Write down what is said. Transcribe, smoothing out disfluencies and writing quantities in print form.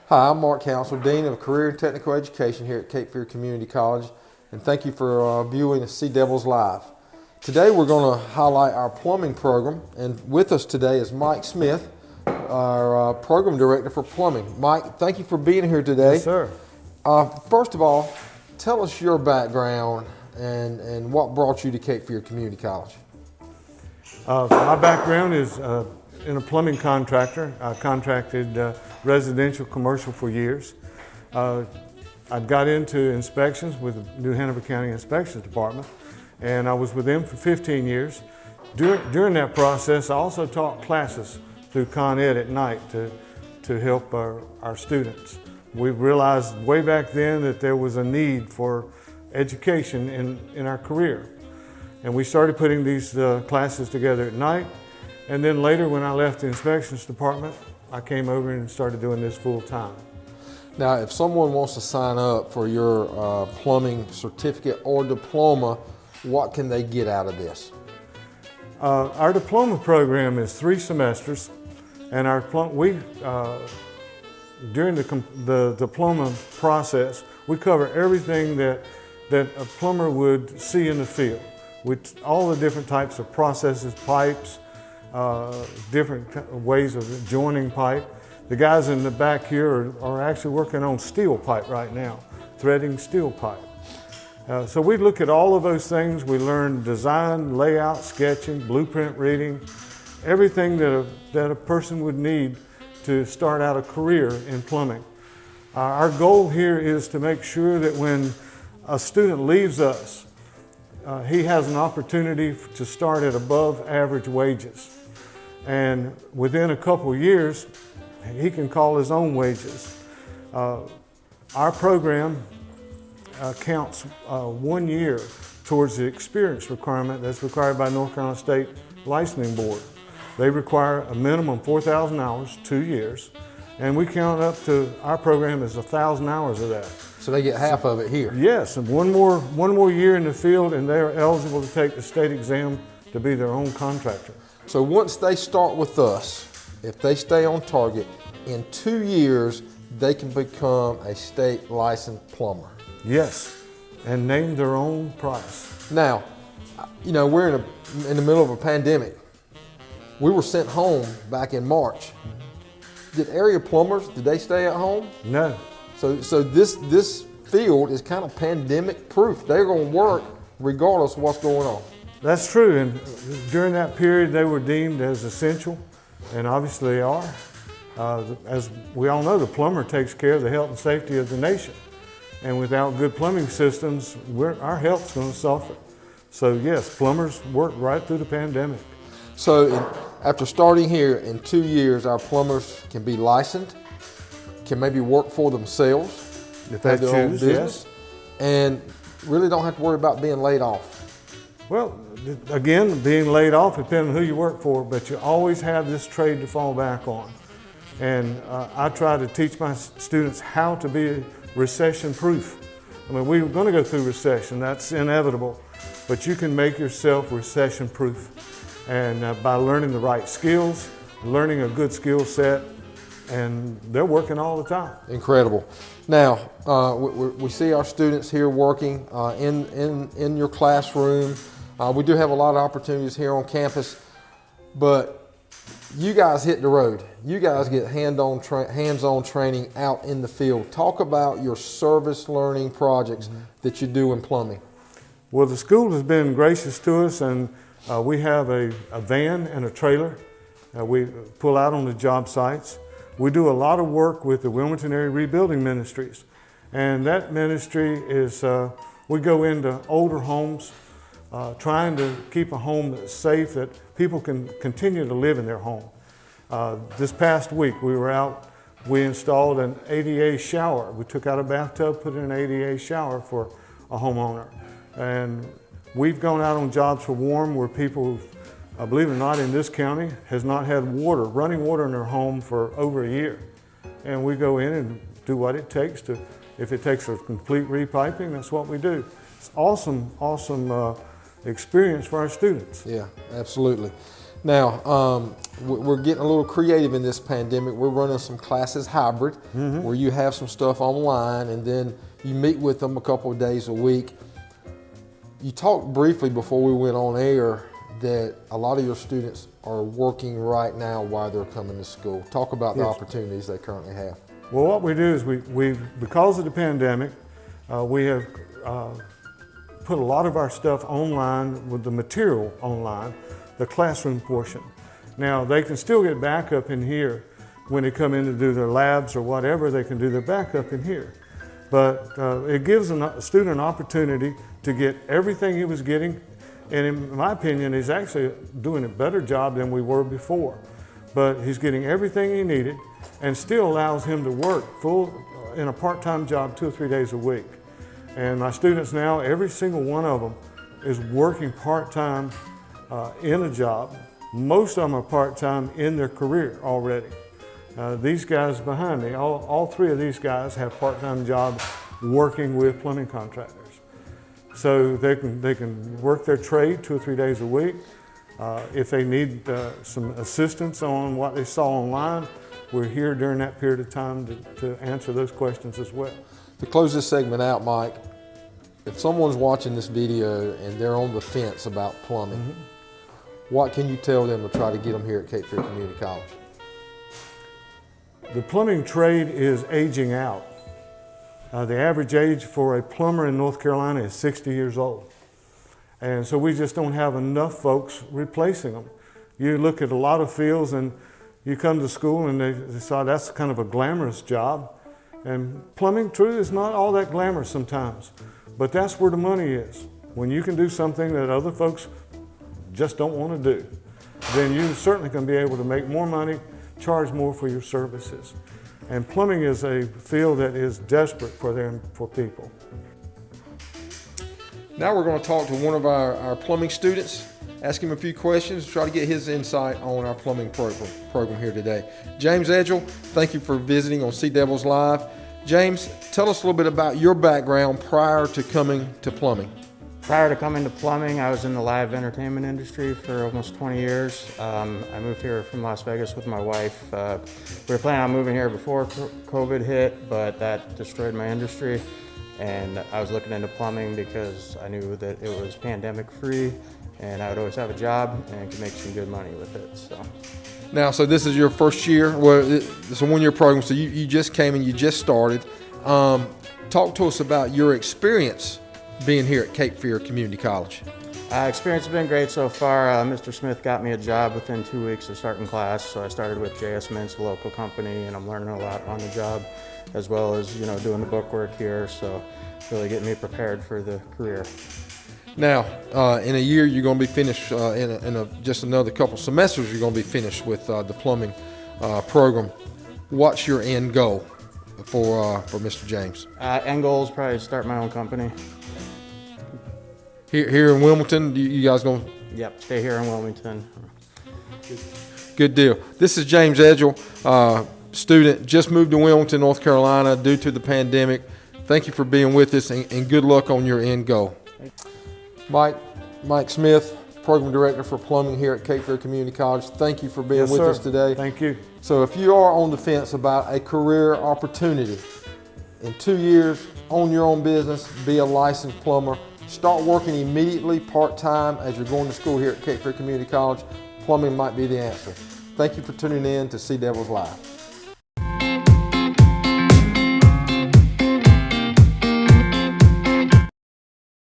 Hi, I'm Mark Council, Dean of Career and Technical Education here at Cape Fear Community College, and thank you for viewing Sea Devils Live. Today we're going to highlight our plumbing program, and with us today is Mike Smith, our program director for plumbing. Mike, thank you for being here today. Yes, sir. First of all, tell us your background and what brought you to Cape Fear Community College. My background is in a plumbing contractor. I contracted residential, commercial for years. I got into inspections with the New Hanover County Inspections Department, and I was with them for 15 years. During that process, I also taught classes through Con Ed at night to help our students. We realized way back then that there was a need for education in our career. And we started putting these classes together at night. And then later, when I left the inspections department, I came over and started doing this full time. Now, if someone wants to sign up for your plumbing certificate or diploma, what can they get out of this? Our diploma program is 3 semesters, and during the diploma process, we cover everything that a plumber would see in the field, with all the different types of processes, pipes, different ways of joining pipe. The guys in the back here are actually working on steel pipe right now, threading steel pipe. So we look at all of those things. We learn design, layout, sketching, blueprint reading, everything that a person would need to start out a career in plumbing. Our goal here is to make sure that when a student leaves us, he has an opportunity to start at above average wages. And within a couple of years, he can call his own wages. Our program counts 1 year towards the experience requirement that's required by North Carolina State Licensing Board. They require a minimum 4,000 hours, 2 years, and we count up to, our program is 1,000 hours of that. So they get half of it here? Yes, and one more year in the field, and they're eligible to take the state exam to be their own contractor. So once they start with us, if they stay on target, in 2 years, they can become a state licensed plumber. Yes, and name their own price. Now, you know, we're in the middle of a pandemic. We were sent home back in March. Did area plumbers, did they stay at home? No. So this field is kind of pandemic proof. They're going to work regardless of what's going on. That's true, and during that period they were deemed as essential, and obviously they are. As we all know, the plumber takes care of the health and safety of the nation, and without good plumbing systems, our health's going to suffer. So yes, plumbers worked right through the pandemic. So after starting here in 2 years, our plumbers can be licensed, can maybe work for themselves, if they have their own choose, business, yes. and really don't have to worry about being laid off. Well, again, being laid off depends on who you work for, but you always have this trade to fall back on. And I try to teach my students how to be recession-proof. I mean, we're going to go through recession, that's inevitable, but you can make yourself recession-proof. And by learning the right skills, learning a good skill set, and they're working all the time. Incredible. Now, we see our students here working in your classroom. We do have a lot of opportunities here on campus, but you guys hit the road. You guys get hands-on training out in the field. Talk about your service learning projects that you do in plumbing. Well, the school has been gracious to us, and we have a van and a trailer. We pull out on the job sites. We do a lot of work with the Wilmington Area Rebuilding Ministries, and that ministry is, we go into older homes, trying to keep a home that's safe, that people can continue to live in their home. This past week we were out, we installed an ADA shower. We took out a bathtub, put in an ADA shower for a homeowner. And we've gone out on jobs for warm where people, believe it or not, in this county has not had water, running water in their home for over a year. And we go in and do what it takes to, if it takes a complete repiping, that's what we do. It's awesome experience for our students. Yeah, absolutely. Now, we're getting a little creative in this pandemic. We're running some classes hybrid, where you have some stuff online and then you meet with them a couple of days a week. You talked briefly before we went on air that a lot of your students are working right now while they're coming to school. Talk about the opportunities they currently have. Well, what we do is we because of the pandemic, we have put a lot of our stuff online, with the material online, the classroom portion. Now, they can still get backup in here when they come in to do their labs or whatever. They can do their backup in here. But it gives a student an opportunity to get everything he was getting, and in my opinion, he's actually doing a better job than we were before. But he's getting everything he needed and still allows him to work full in a part-time job 2 or 3 days a week. And my students now, every single one of them is working part-time in a job. Most of them are part-time in their career already. These guys behind me, all 3 of these guys have part-time jobs working with plumbing contractors. So they can work their trade 2 or 3 days a week. If they need some assistance on what they saw online, we're here during that period of time to answer those questions as well. To close this segment out, Mike, if someone's watching this video and they're on the fence about plumbing, what can you tell them to try to get them here at Cape Fear Community College? The plumbing trade is aging out. The average age for a plumber in North Carolina is 60 years old. And so we just don't have enough folks replacing them. You look at a lot of fields and you come to school and they decide that's kind of a glamorous job. And plumbing, truly, is not all that glamorous sometimes. But that's where the money is. When you can do something that other folks just don't want to do, then you certainly can be able to make more money, charge more for your services. And plumbing is a field that is desperate for people. Now we're going to talk to one of our plumbing students, ask him a few questions, try to get his insight on our plumbing program here today. James Edgell, thank you for visiting on Sea Devils Live. James, tell us a little bit about your background prior to coming to plumbing. Prior to coming to plumbing, I was in the live entertainment industry for almost 20 years. I moved here from Las Vegas with my wife. We were planning on moving here before COVID hit, but that destroyed my industry. And I was looking into plumbing because I knew that it was pandemic free and I would always have a job and could make some good money with it. So this is your first year? Well, it's a 1-year program, so you just came and you just started. Talk to us about your experience being here at Cape Fear Community College. Experience has been great so far. Mr. Smith got me a job within 2 weeks of starting class, so I started with JS Mintz, a local company, and I'm learning a lot on the job, as well as doing the bookwork here, so really getting me prepared for the career. Now, in a year, you're going to be finished, just another couple semesters, you're going to be finished with the plumbing program. What's your end goal for Mr. James? End goal is probably to start my own company. Here in Wilmington, you guys going to? Yep, stay here in Wilmington. Good deal. This is James Edgell, student, just moved to Wilmington, North Carolina due to the pandemic. Thank you for being with us and good luck on your end goal. Mike Smith, Program Director for Plumbing here at Cape Fear Community College. Thank you for being with us today. Thank you. So if you are on the fence about a career opportunity, in 2 years, own your own business, be a licensed plumber, start working immediately part-time as you're going to school here at Cape Fear Community College, plumbing might be the answer. Thank you for tuning in to Sea Devils Live.